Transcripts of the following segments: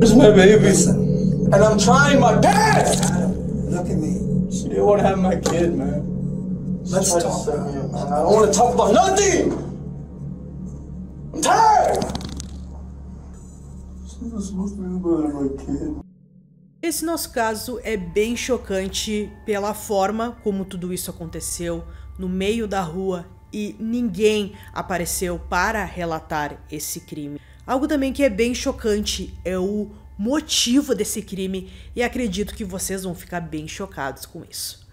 It's my baby, and I'm trying my best. Look at me. She didn't want to have my kid, man. Let's talk. I don't want to talk about nothing. I'm tired. She was supposed to be about my kid. Esse nosso caso é bem chocante pela forma como tudo isso aconteceu no meio da rua e ninguém apareceu para relatar esse crime. Algo também que é bem chocante é o motivo desse crime e acredito que vocês vão ficar bem chocados com isso.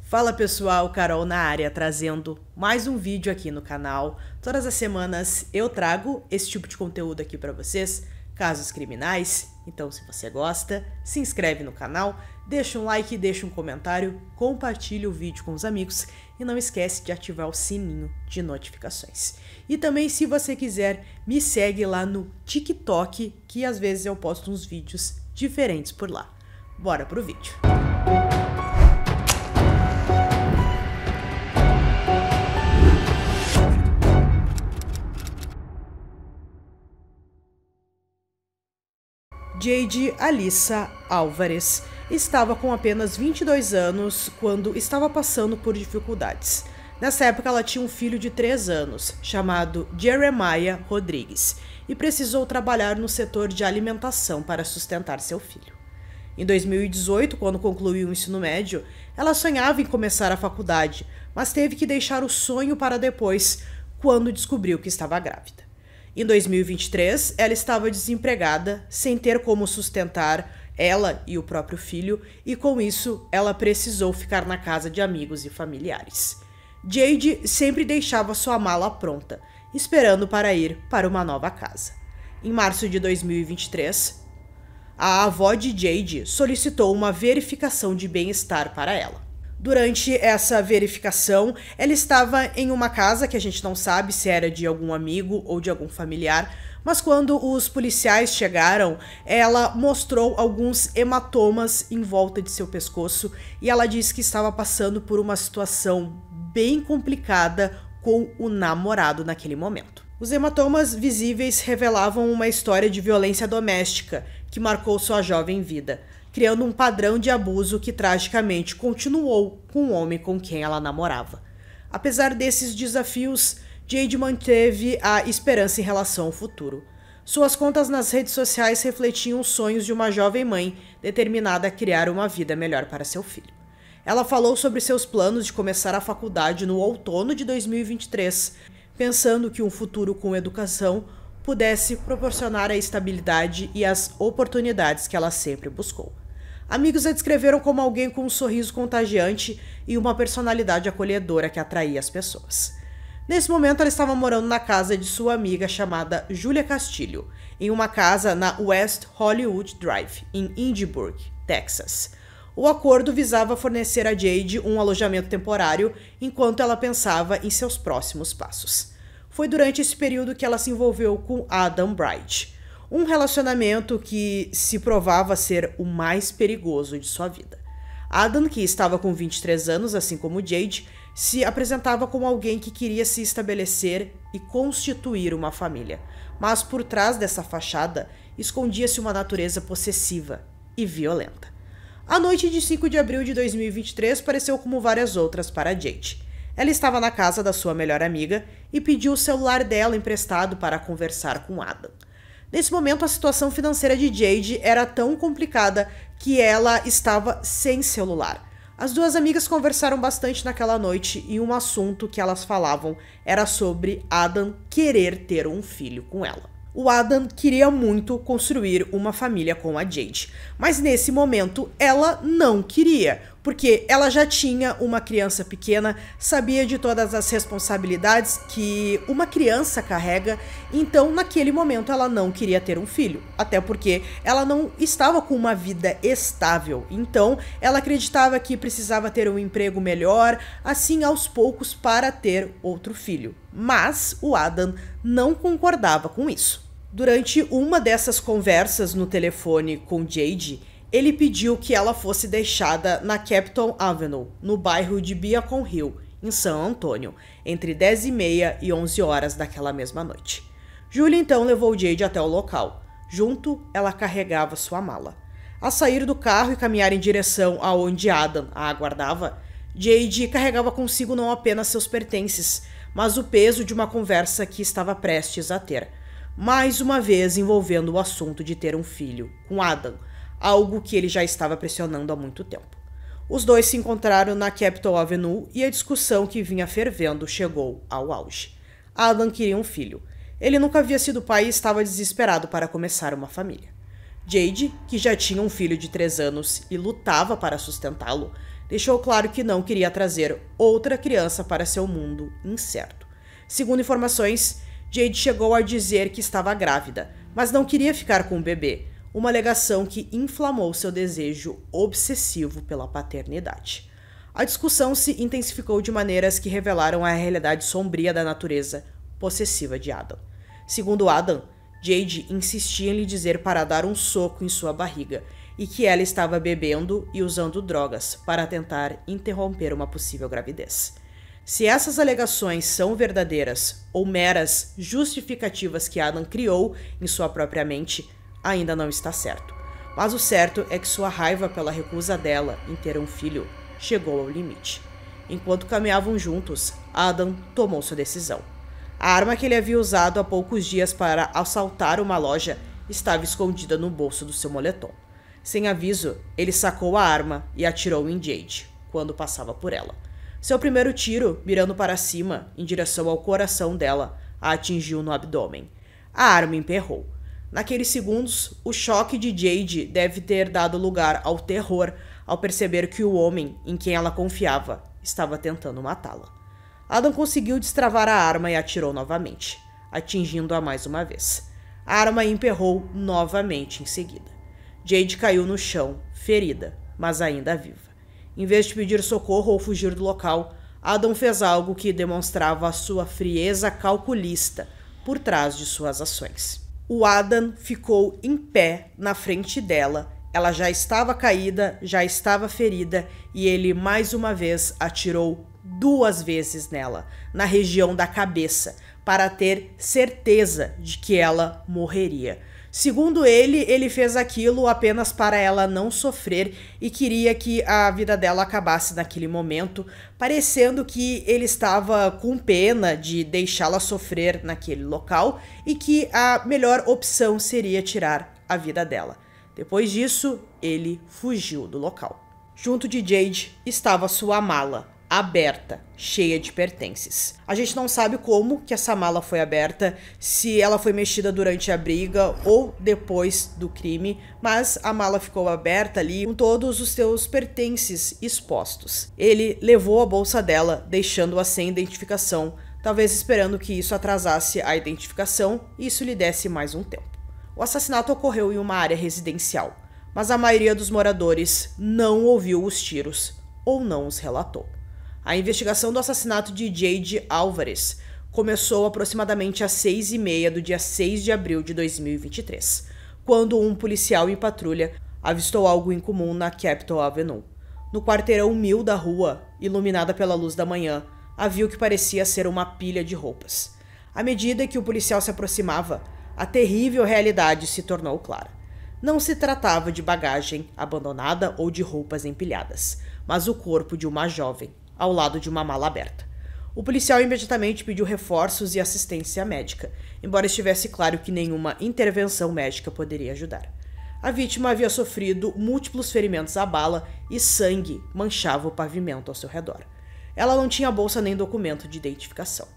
Fala pessoal, Carol na área, trazendo mais um vídeo aqui no canal. Todas as semanas eu trago esse tipo de conteúdo aqui para vocês, casos criminais. Então se você gosta, se inscreve no canal, deixa um like, deixa um comentário, compartilha o vídeo com os amigos e não esquece de ativar o sininho de notificações. E também, se você quiser, me segue lá no TikTok, que às vezes eu posto uns vídeos diferentes por lá. Bora pro vídeo. Jade Alissa Álvares estava com apenas 22 anos quando estava passando por dificuldades. Nessa época ela tinha um filho de 3 anos, chamado Jeremiah Rodrigues, e precisou trabalhar no setor de alimentação para sustentar seu filho. Em 2018, quando concluiu o ensino médio, ela sonhava em começar a faculdade, mas teve que deixar o sonho para depois, quando descobriu que estava grávida. Em 2023, ela estava desempregada, sem ter como sustentar ela e o próprio filho, e com isso, ela precisou ficar na casa de amigos e familiares. Jade sempre deixava sua mala pronta, esperando para ir para uma nova casa. Em março de 2023, a avó de Jade solicitou uma verificação de bem-estar para ela. Durante essa verificação, ela estava em uma casa que a gente não sabe se era de algum amigo ou de algum familiar, mas quando os policiais chegaram, ela mostrou alguns hematomas em volta de seu pescoço e ela disse que estava passando por uma situação bem complicada com o namorado naquele momento. Os hematomas visíveis revelavam uma história de violência doméstica que marcou sua jovem vida, criando um padrão de abuso que tragicamente continuou com o homem com quem ela namorava. Apesar desses desafios, Jade manteve a esperança em relação ao futuro. Suas contas nas redes sociais refletiam os sonhos de uma jovem mãe determinada a criar uma vida melhor para seu filho. Ela falou sobre seus planos de começar a faculdade no outono de 2023, pensando que um futuro com educação pudesse proporcionar a estabilidade e as oportunidades que ela sempre buscou. Amigos a descreveram como alguém com um sorriso contagiante e uma personalidade acolhedora que atraía as pessoas. Nesse momento, ela estava morando na casa de sua amiga chamada Julia Castilho, em uma casa na West Hollywood Drive, em Edinburgh, Texas. O acordo visava fornecer a Jade um alojamento temporário enquanto ela pensava em seus próximos passos. Foi durante esse período que ela se envolveu com Adam Bright, um relacionamento que se provava ser o mais perigoso de sua vida. Adam, que estava com 23 anos, assim como Jade, se apresentava como alguém que queria se estabelecer e constituir uma família, mas por trás dessa fachada escondia-se uma natureza possessiva e violenta. A noite de 5 de abril de 2023 pareceu como várias outras para Jade. Ela estava na casa da sua melhor amiga e pediu o celular dela emprestado para conversar com Adam. Nesse momento, a situação financeira de Jade era tão complicada que ela estava sem celular. As duas amigas conversaram bastante naquela noite e um assunto que elas falavam era sobre Adam querer ter um filho com ela. O Adam queria muito construir uma família com a Jade, mas nesse momento ela não queria, porque ela já tinha uma criança pequena, sabia de todas as responsabilidades que uma criança carrega, então naquele momento ela não queria ter um filho, até porque ela não estava com uma vida estável, então ela acreditava que precisava ter um emprego melhor, assim aos poucos para ter outro filho, mas o Adam não concordava com isso. Durante uma dessas conversas no telefone com Jade, ele pediu que ela fosse deixada na Capitol Avenue, no bairro de Beacon Hill, em San Antônio, entre 10h30 e 11 horas daquela mesma noite. Julia então levou Jade até o local. Junto, ela carregava sua mala. Ao sair do carro e caminhar em direção aonde Adam a aguardava, Jade carregava consigo não apenas seus pertences, mas o peso de uma conversa que estava prestes a ter, mais uma vez envolvendo o assunto de ter um filho com Adam, algo que ele já estava pressionando há muito tempo. Os dois se encontraram na Capitol Avenue e a discussão que vinha fervendo chegou ao auge. Adam queria um filho. Ele nunca havia sido pai e estava desesperado para começar uma família. Jade, que já tinha um filho de 3 anos e lutava para sustentá-lo, deixou claro que não queria trazer outra criança para seu mundo incerto. Segundo informações, Jade chegou a dizer que estava grávida, mas não queria ficar com o bebê, uma alegação que inflamou seu desejo obsessivo pela paternidade. A discussão se intensificou de maneiras que revelaram a realidade sombria da natureza possessiva de Adam. Segundo Adam, Jade insistia em lhe dizer para dar um soco em sua barriga e que ela estava bebendo e usando drogas para tentar interromper uma possível gravidez. Se essas alegações são verdadeiras ou meras justificativas que Adam criou em sua própria mente, ainda não está certo. Mas o certo é que sua raiva pela recusa dela em ter um filho chegou ao limite. Enquanto caminhavam juntos, Adam tomou sua decisão. A arma que ele havia usado há poucos dias para assaltar uma loja estava escondida no bolso do seu moletom. Sem aviso, ele sacou a arma e atirou em Jade, quando passava por ela. Seu primeiro tiro, mirando para cima, em direção ao coração dela, a atingiu no abdômen. A arma emperrou. Naqueles segundos, o choque de Jade deve ter dado lugar ao terror ao perceber que o homem em quem ela confiava estava tentando matá-la. Adam conseguiu destravar a arma e atirou novamente, atingindo-a mais uma vez. A arma emperrou novamente em seguida. Jade caiu no chão, ferida, mas ainda viva. Em vez de pedir socorro ou fugir do local, Adam fez algo que demonstrava a sua frieza calculista por trás de suas ações. O Adam ficou em pé na frente dela. Ela já estava caída, já estava ferida e ele mais uma vez atirou 2 vezes nela, na região da cabeça, para ter certeza de que ela morreria. Segundo ele fez aquilo apenas para ela não sofrer e queria que a vida dela acabasse naquele momento, parecendo que ele estava com pena de deixá-la sofrer naquele local e que a melhor opção seria tirar a vida dela. Depois disso, ele fugiu do local. Junto de Jade estava sua mala, aberta, cheia de pertences. A gente não sabe como que essa mala foi aberta, se ela foi mexida durante a briga ou depois do crime, mas a mala ficou aberta ali com todos os seus pertences expostos. Ele levou a bolsa dela, deixando-a sem identificação, talvez esperando que isso atrasasse a identificação e isso lhe desse mais um tempo. O assassinato ocorreu em uma área residencial, mas a maioria dos moradores não ouviu os tiros ou não os relatou. A investigação do assassinato de Jade Álvares começou aproximadamente às 6h30 do dia 6 de abril de 2023, quando um policial em patrulha avistou algo incomum na Capitol Avenue. No quarteirão 1000 da rua, iluminada pela luz da manhã, havia o que parecia ser uma pilha de roupas. À medida que o policial se aproximava, a terrível realidade se tornou clara. Não se tratava de bagagem abandonada ou de roupas empilhadas, mas o corpo de uma jovem, ao lado de uma mala aberta. O policial imediatamente pediu reforços e assistência médica, embora estivesse claro que nenhuma intervenção médica poderia ajudar. A vítima havia sofrido múltiplos ferimentos à bala e sangue manchava o pavimento ao seu redor. Ela não tinha bolsa nem documento de identificação.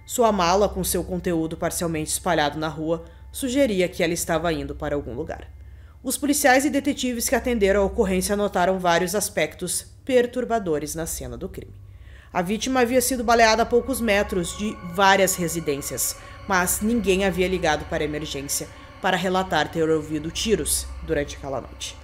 Sua mala, com seu conteúdo parcialmente espalhado na rua, sugeria que ela estava indo para algum lugar. Os policiais e detetives que atenderam a ocorrência notaram vários aspectos perturbadores na cena do crime. A vítima havia sido baleada a poucos metros de várias residências, mas ninguém havia ligado para a emergência para relatar ter ouvido tiros durante aquela noite.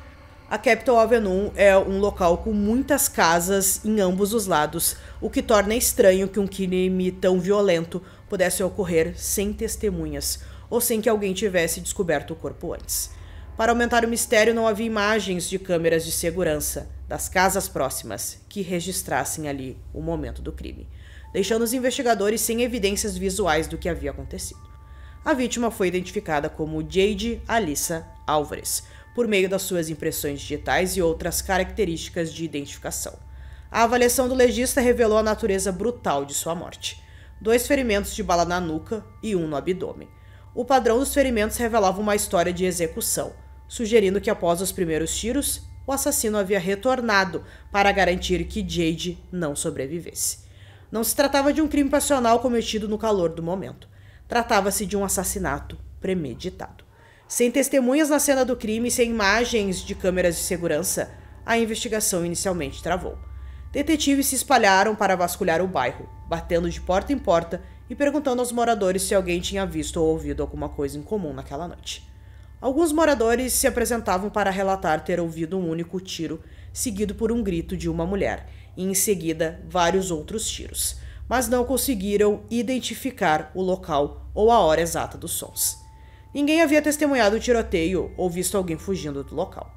A Capitol Avenue é um local com muitas casas em ambos os lados, o que torna estranho que um crime tão violento pudesse ocorrer sem testemunhas ou sem que alguém tivesse descoberto o corpo antes. Para aumentar o mistério, não havia imagens de câmeras de segurança das casas próximas que registrassem ali o momento do crime, deixando os investigadores sem evidências visuais do que havia acontecido. A vítima foi identificada como Jade Alyssa Álvares, por meio das suas impressões digitais e outras características de identificação. A avaliação do legista revelou a natureza brutal de sua morte: 2 ferimentos de bala na nuca e 1 no abdômen. O padrão dos ferimentos revelava uma história de execução, sugerindo que após os primeiros tiros, o assassino havia retornado para garantir que Jade não sobrevivesse. Não se tratava de um crime passional cometido no calor do momento. Tratava-se de um assassinato premeditado. Sem testemunhas na cena do crime e sem imagens de câmeras de segurança, a investigação inicialmente travou. Detetives se espalharam para vasculhar o bairro, batendo de porta em porta e perguntando aos moradores se alguém tinha visto ou ouvido alguma coisa incomum naquela noite. Alguns moradores se apresentavam para relatar ter ouvido um único tiro, seguido por um grito de uma mulher, e em seguida vários outros tiros, mas não conseguiram identificar o local ou a hora exata dos sons. Ninguém havia testemunhado o tiroteio ou visto alguém fugindo do local.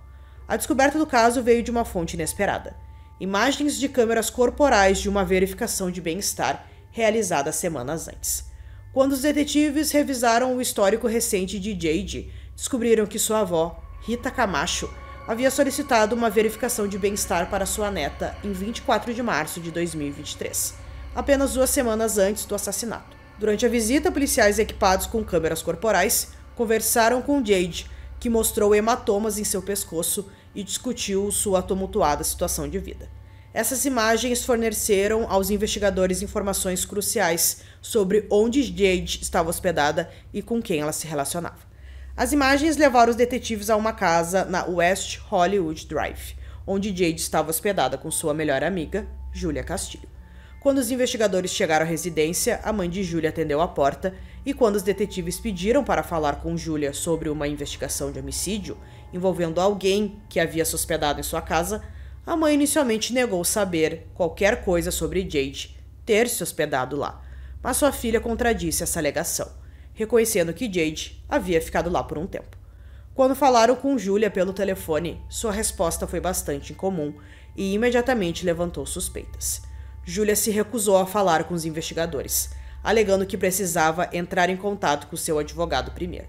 A descoberta do caso veio de uma fonte inesperada: imagens de câmeras corporais de uma verificação de bem-estar realizada semanas antes. Quando os detetives revisaram o histórico recente de Jade, descobriram que sua avó, Rita Camacho, havia solicitado uma verificação de bem-estar para sua neta em 24 de março de 2023, apenas 2 semanas antes do assassinato. Durante a visita, policiais equipados com câmeras corporais conversaram com Jade, que mostrou hematomas em seu pescoço e discutiu sua tumultuada situação de vida. Essas imagens forneceram aos investigadores informações cruciais sobre onde Jade estava hospedada e com quem ela se relacionava. As imagens levaram os detetives a uma casa na West Hollywood Drive, onde Jade estava hospedada com sua melhor amiga, Julia Castilho. Quando os investigadores chegaram à residência, a mãe de Julia atendeu a porta e quando os detetives pediram para falar com Julia sobre uma investigação de homicídio envolvendo alguém que havia se hospedado em sua casa, a mãe inicialmente negou saber qualquer coisa sobre Jade ter se hospedado lá, mas sua filha contradisse essa alegação, reconhecendo que Jade havia ficado lá por um tempo. Quando falaram com Julia pelo telefone, sua resposta foi bastante incomum e imediatamente levantou suspeitas. Julia se recusou a falar com os investigadores, alegando que precisava entrar em contato com seu advogado primeiro.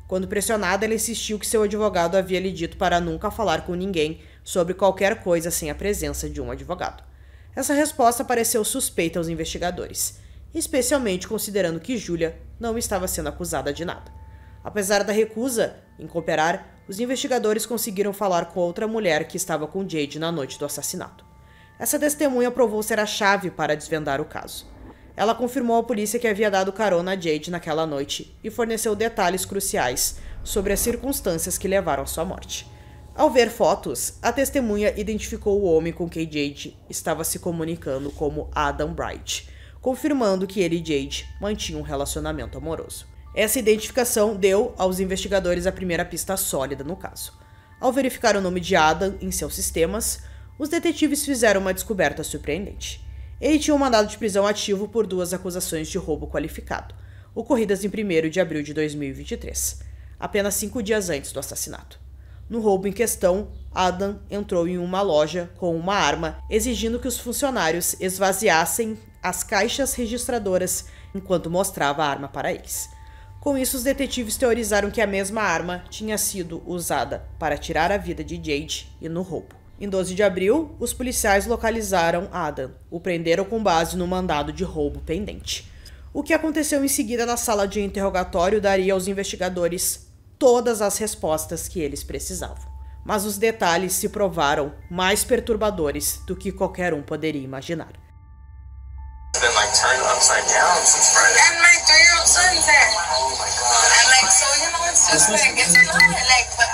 Quando pressionada, ela insistiu que seu advogado havia lhe dito para nunca falar com ninguém sobre qualquer coisa sem a presença de um advogado. Essa resposta pareceu suspeita aos investigadores, especialmente considerando que Julia não estava sendo acusada de nada. Apesar da recusa em cooperar, os investigadores conseguiram falar com outra mulher que estava com Jade na noite do assassinato. Essa testemunha provou ser a chave para desvendar o caso. Ela confirmou à polícia que havia dado carona a Jade naquela noite e forneceu detalhes cruciais sobre as circunstâncias que levaram à sua morte. Ao ver fotos, a testemunha identificou o homem com quem Jade estava se comunicando como Adam Bright, confirmando que ele e Jade mantinham um relacionamento amoroso. Essa identificação deu aos investigadores a primeira pista sólida no caso. Ao verificar o nome de Adam em seus sistemas, os detetives fizeram uma descoberta surpreendente. Ele tinha um mandado de prisão ativo por 2 acusações de roubo qualificado, ocorridas em 1º de abril de 2023, apenas 5 dias antes do assassinato. No roubo em questão, Adam entrou em uma loja com uma arma, exigindo que os funcionários esvaziassem as caixas registradoras enquanto mostrava a arma para eles. Com isso, os detetives teorizaram que a mesma arma tinha sido usada para tirar a vida de Jade e no roubo. Em 12 de abril, os policiais localizaram Adam, o prenderam com base no mandado de roubo pendente. O que aconteceu em seguida na sala de interrogatório daria aos investigadores todas as respostas que eles precisavam. Mas os detalhes se provaram mais perturbadores do que qualquer um poderia imaginar. Been like turned upside down since Friday. And my 3-year-old son's there. Oh my god. And like, so you know, it's just like, it's not like, but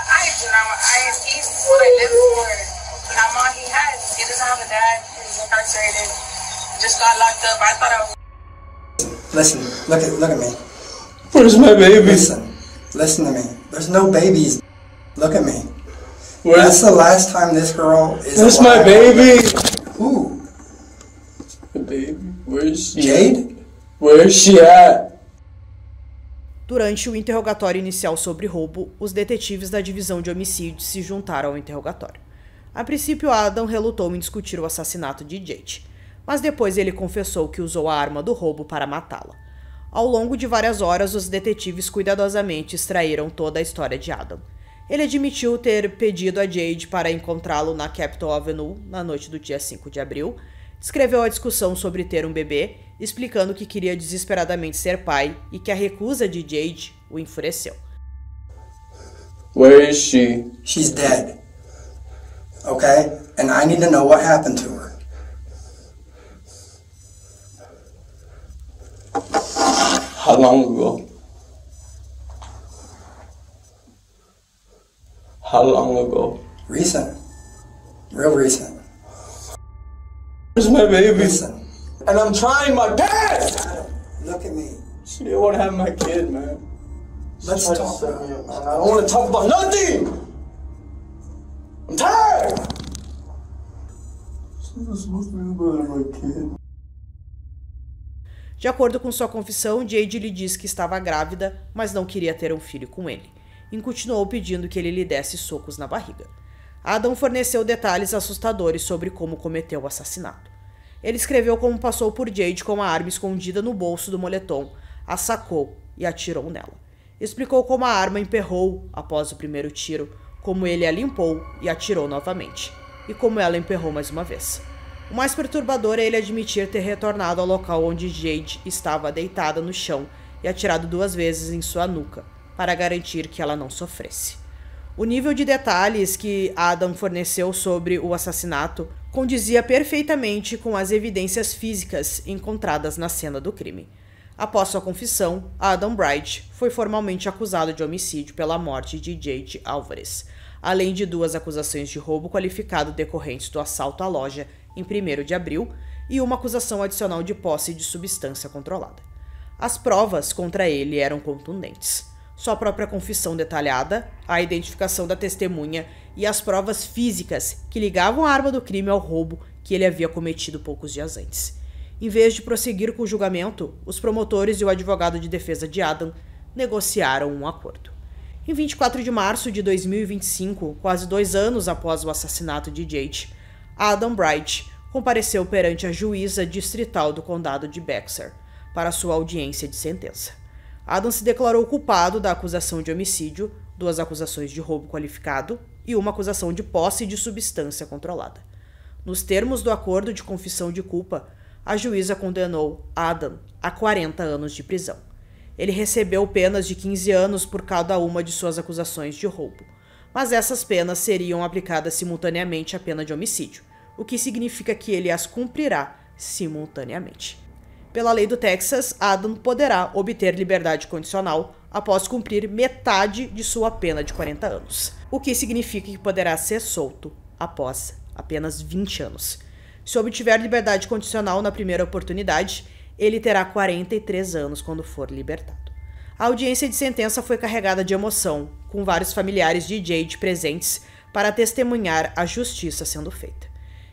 he's what I live for. I'm all he has. He doesn't have a dad. He's incarcerated. Just got locked up. I thought I was. Listen, look at me. Where's my baby? Listen to me. There's no babies. Look at me. Where's That's the last time this girl is That's alive. my baby? Who? My baby? Where's she? Jade? Where's she at? Durante o interrogatório inicial sobre roubo, os detetives da divisão de homicídios se juntaram ao interrogatório. A princípio, Adam relutou em discutir o assassinato de Jade, mas depois ele confessou que usou a arma do roubo para matá-la. Ao longo de várias horas, os detetives cuidadosamente extraíram toda a história de Adam. Ele admitiu ter pedido a Jade para encontrá-lo na Capitol Avenue na noite do dia 5 de abril, descreveu a discussão sobre ter um bebê, explicando que queria desesperadamente ser pai e que a recusa de Jade o enfureceu. Where is she? She's dead. Okay? And I need to know what happened to her. How long ago? How long ago? Recent. Real recent. Where's my baby? Listen. And I'm trying my best! Adam, look at me. She didn't want to have my kid, man. Let's She tried to talk set about me it. up, man. I don't want to talk about nothing! I'm tired! She was supposed to be about my kid. De acordo com sua confissão, Jade lhe disse que estava grávida, mas não queria ter um filho com ele, e continuou pedindo que ele lhe desse socos na barriga. Adam forneceu detalhes assustadores sobre como cometeu o assassinato. Ele escreveu como passou por Jade com uma arma escondida no bolso do moletom, a sacou e atirou nela. Explicou como a arma emperrou após o primeiro tiro, como ele a limpou e atirou novamente, e como ela emperrou mais uma vez. O mais perturbador é ele admitir ter retornado ao local onde Jade estava deitada no chão e atirado 2 vezes em sua nuca, para garantir que ela não sofresse. O nível de detalhes que Adam forneceu sobre o assassinato condizia perfeitamente com as evidências físicas encontradas na cena do crime. Após sua confissão, Adam Bright foi formalmente acusado de homicídio pela morte de Jade Alvarez, além de 2 acusações de roubo qualificado decorrentes do assalto à loja em 1º de abril e uma acusação adicional de posse de substância controlada. As provas contra ele eram contundentes. Sua própria confissão detalhada, a identificação da testemunha e as provas físicas que ligavam a arma do crime ao roubo que ele havia cometido poucos dias antes. Em vez de prosseguir com o julgamento, os promotores e o advogado de defesa de Adam negociaram um acordo. Em 24 de março de 2025, quase 2 anos após o assassinato de Jade, Adam Bright compareceu perante a juíza distrital do condado de Bexar para sua audiência de sentença. Adam se declarou culpado da acusação de homicídio, 2 acusações de roubo qualificado e uma acusação de posse de substância controlada. Nos termos do acordo de confissão de culpa, a juíza condenou Adam a 40 anos de prisão. Ele recebeu penas de 15 anos por cada uma de suas acusações de roubo, mas essas penas seriam aplicadas simultaneamente à pena de homicídio, o que significa que ele as cumprirá simultaneamente. Pela lei do Texas, Adam poderá obter liberdade condicional após cumprir metade de sua pena de 40 anos, o que significa que poderá ser solto após apenas 20 anos. Se obtiver liberdade condicional na primeira oportunidade, ele terá 43 anos quando for libertado. A audiência de sentença foi carregada de emoção, com vários familiares de Jade presentes para testemunhar a justiça sendo feita.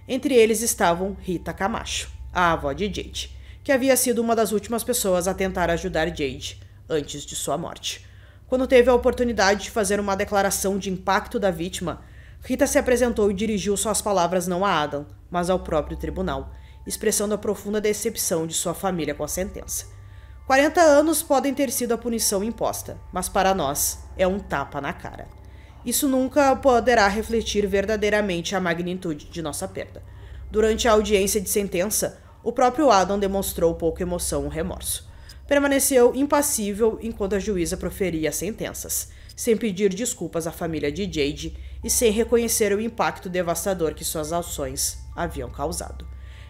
Entre eles estavam Rita Camacho, a avó de Jade, que havia sido uma das últimas pessoas a tentar ajudar Jade antes de sua morte. Quando teve a oportunidade de fazer uma declaração de impacto da vítima, Rita se apresentou e dirigiu suas palavras não a Adam, mas ao próprio tribunal, expressando a profunda decepção de sua família com a sentença. 40 anos podem ter sido a punição imposta, mas para nós é um tapa na cara. Isso nunca poderá refletir verdadeiramente a magnitude de nossa perda. Durante a audiência de sentença, o próprio Adam demonstrou pouca emoção ou remorso. Permaneceu impassível enquanto a juíza proferia as sentenças, sem pedir desculpas à família de Jade e sem reconhecer o impacto devastador que suas ações haviam causado.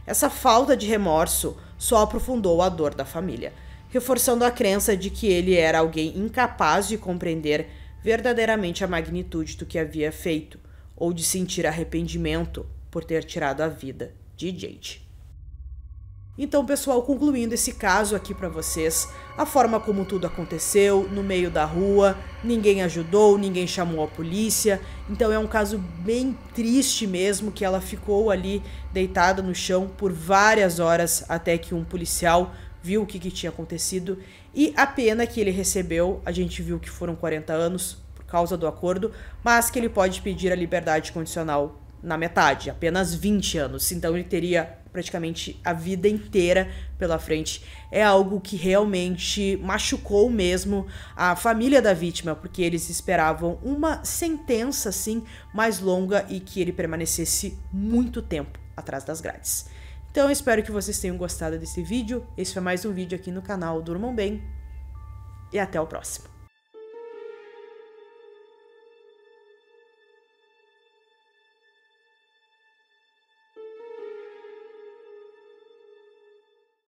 Essa falta de remorso só aprofundou a dor da família, reforçando a crença de que ele era alguém incapaz de compreender verdadeiramente a magnitude do que havia feito, ou de sentir arrependimento por ter tirado a vida de Jade. Então, pessoal, concluindo esse caso aqui para vocês, a forma como tudo aconteceu, no meio da rua, ninguém ajudou, ninguém chamou a polícia, então é um caso bem triste mesmo, que ela ficou ali deitada no chão por várias horas até que um policial viu o que tinha acontecido, e a pena que ele recebeu, a gente viu que foram 40 anos por causa do acordo, mas que ele pode pedir a liberdade condicional na metade, apenas 20 anos, então ele teria praticamente a vida inteira pela frente. É algo que realmente machucou mesmo a família da vítima, porque eles esperavam uma sentença assim mais longa e que ele permanecesse muito tempo atrás das grades. Então eu espero que vocês tenham gostado desse vídeo. Esse foi mais um vídeo aqui no canal Durmam Bem e até o próximo.